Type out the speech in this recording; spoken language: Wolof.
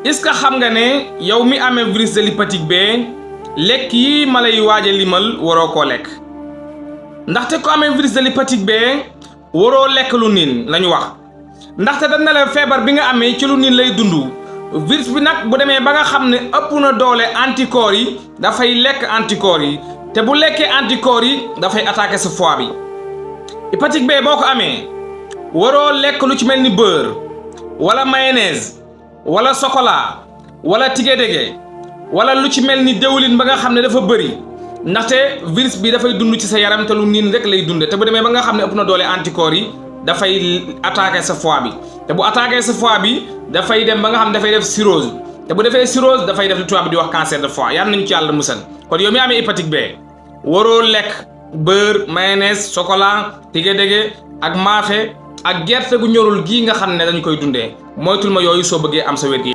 est-ce que xam nga ne yow mi amee virus de l'hépatique B lekk yi ma lay waaj a limal waroo koo lekk ndaxte ko amee virus de l'hépatique B waroo lekk lu niin la ñu wax ndaxte dañ ne la feebar bi nga amee ci lu niin lay dund virus bi nag bu demee ba nga xam ne ëpp na doole anticorps yi dafay lekk anticorps yi te bu lekkee anticorps yi dafay attaquer sa foie bi hépatique B boo ko amee waroo lekk lu ci mel ni beurre wala mayonnaise wala chocolat wala tigé-dégé wala lu ci mel ni déwlin ba nga xam ne dafa bëri ndaxte virus bi dafay dund ci sa yaram te lu niin rek lay dunde te bu demee ba nga xam ne ëpp na doole anticorps yi dafay attaquer sa foie bi te bu attaquer sa foie bi dafay dem ba nga xam ne dafay def cirrhose te bu defee cirrhose dafay def li tubaab bi di wax cancer de foie yàlla nañu ci yàlla musal kon yow mi amee hépatique B waroo lekk beurre mayonnaise chocolat tigé-dégé ak maafe ak gerte gu ñorul gii nga xam ne dañ koy dundee moytul ma yooyu soo bëggee am sa wér gi